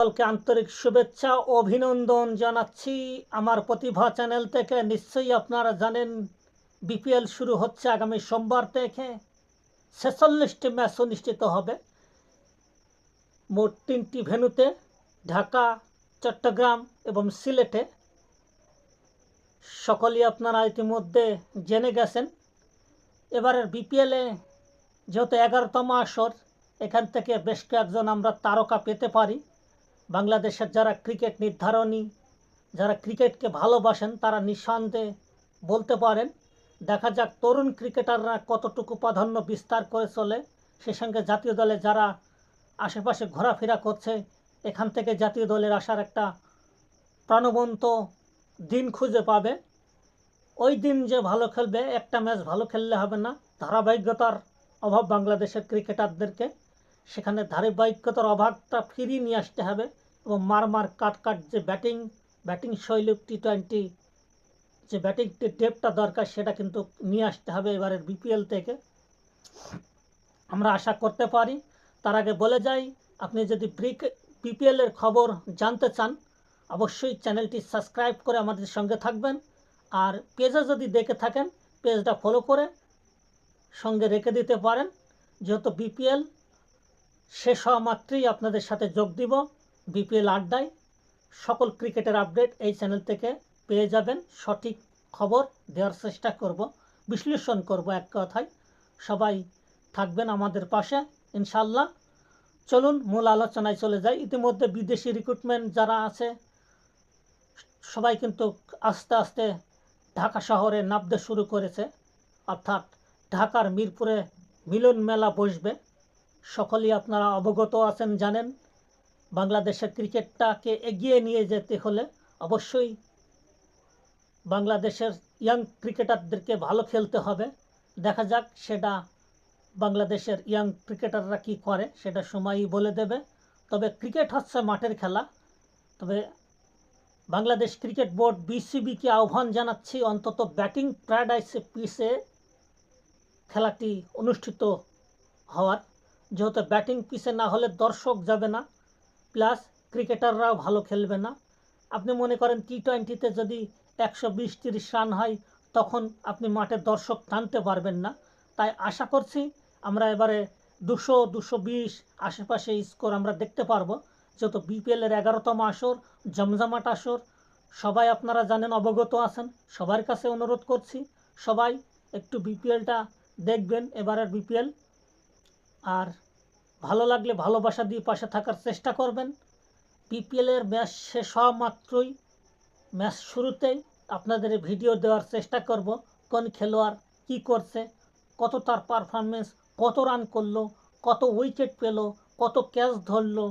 সকলকে আন্তরিক শুভেচ্ছা ও অভিনন্দন জানাচ্ছি আমার প্রতিভা চ্যানেল থেকে। নিশ্চয়ই আপনারা জানেন বিপিএল শুরু হচ্ছে আগামী সোমবার থেকে। ৪৬টি ম্যাচ অনুষ্ঠিত হবে মোট ৩টি ভেন্যুতে, ঢাকা, চট্টগ্রাম এবং সিলেটে। সকলেই আপনারা ইতিমধ্যে জেনে গেছেন। এবারের বিপিএলে যেহেতু ১১তম আসর, এখান থেকে বেশ কয়েকজন আমরা তারকা পেতে পারি। বাংলাদেশের যারা ক্রিকেট নির্ধারণী, যারা ক্রিকেটকে ভালোবাসেন, তারা নিঃসন্দেহে বলতে পারেন। দেখা যাক তরুণ ক্রিকেটাররা কতটুকু প্রাধান্য বিস্তার করে চলে। সে সঙ্গে জাতীয় দলে যারা আশেপাশে ঘোরাফেরা করছে, এখান থেকে জাতীয় দলের আসার একটা প্রাণবন্ত দিন খুঁজে পাবে। ওই দিন যে ভালো খেলবে, একটা ম্যাচ ভালো খেললে হবে না, ধারাবাহিকতার অভাব বাংলাদেশের ক্রিকেটারদেরকে। সেখানে ধারাবাহিকতার অভাবটা ফিরিয়ে নিয়ে আসতে হবে এবং মার কাট যে ব্যাটিং শৈলী, টি-20 যে ব্যাটিং ডেপটা দরকার, সেটা কিন্তু নিয়ে আসতে হবে এবারের বিপিএল থেকে। আমরা আশা করতে পারি। তার আগে বলে যাই, আপনি যদি বিপিএলের খবর জানতে চান, অবশ্যই চ্যানেলটি সাবস্ক্রাইব করে আমাদের সঙ্গে থাকবেন। আর পেজে যদি দেখে থাকেন, পেজটা ফলো করে সঙ্গে রেখে দিতে পারেন। যেহেতু বিপিএল শেষ হওয়া মাত্রই আপনাদের সাথে যোগ দিব বিপিএল আড্ডায়। সকল ক্রিকেটের আপডেট এই চ্যানেল থেকে পেয়ে যাবেন। সঠিক খবর দেওয়ার চেষ্টা করব, বিশ্লেষণ করব এক কথায়। সবাই থাকবেন আমাদের পাশে ইনশাল্লাহ। চলুন মূল আলোচনায় চলে যাই। ইতিমধ্যে বিদেশি রিক্রুটমেন্ট যারা আছে, সবাই কিন্তু আস্তে আস্তে ঢাকা শহরে নামতে শুরু করেছে। অর্থাৎ ঢাকার মিরপুরে মিলন মেলা বসবে। সকলেই আপনারা অবগত আছেন, জানেন। বাংলাদেশের ক্রিকেটটাকে এগিয়ে নিয়ে যেতে হলে অবশ্যই বাংলাদেশের ইয়াং ক্রিকেটারদেরকে ভালো খেলতে হবে। দেখা যাক সেটা বাংলাদেশের ইয়াং ক্রিকেটাররা কি করে, সেটা সময়ই বলে দেবে। তবে ক্রিকেট হচ্ছে মাঠের খেলা। তবে বাংলাদেশ ক্রিকেট বোর্ড বিসিবিকে আহ্বান জানাচ্ছি, অন্তত ব্যাটিং প্যারাডাইসে পিচে খেলাটি অনুষ্ঠিত হওয়ার। যেহেতু ব্যাটিং পিচে না হলে দর্শক যাবে না, প্লাস ক্রিকেটাররাও ভালো খেলবে না। আপনি মনে করেন টি-20তে যদি ১২০-৩০ রান হয়, তখন আপনি মাঠে দর্শক টানতে পারবেন না। তাই আশা করছি আমরা এবারে ২০০-২২০ আশেপাশে স্কোর আমরা দেখতে পারবো। যেহেতু বিপিএলের ১১তম আসর, জমজমাট আসর, সবাই আপনারা জানেন, অবগত আছেন। সবার কাছে অনুরোধ করছি, সবাই একটু বিপিএলটা দেখবেন, এবারের বিপিএল। আর ভালো লাগলে ভালোবাসা দিয়ে পাশে থাকার চেষ্টা করবেন। বিপিএলের ম্যাচ শেষ হওয়া মাত্রই, ম্যাচ শুরুতেই আপনাদের ভিডিও দেওয়ার চেষ্টা করব। কোন খেলোয়াড় কি করছে, কত তার পারফরমেন্স, কত রান করলো, কত উইকেট পেল, কত ক্যাচ ধরলো,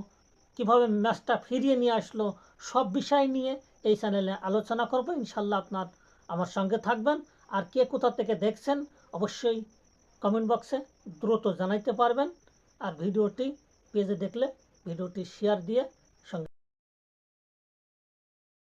কিভাবে ম্যাচটা ফিরিয়ে নিয়ে আসলো, সব বিষয় নিয়ে এই চ্যানেলে আলোচনা করব। ইনশাল্লাহ আপনার আমার সঙ্গে থাকবেন। আর কে কোথা থেকে দেখছেন অবশ্যই কমেন্ট বক্সে দ্রুত জানাইতে পারবেন। আর ভিডিওটি পেজে দেখলে ভিডিওটি শেয়ার দিয়ে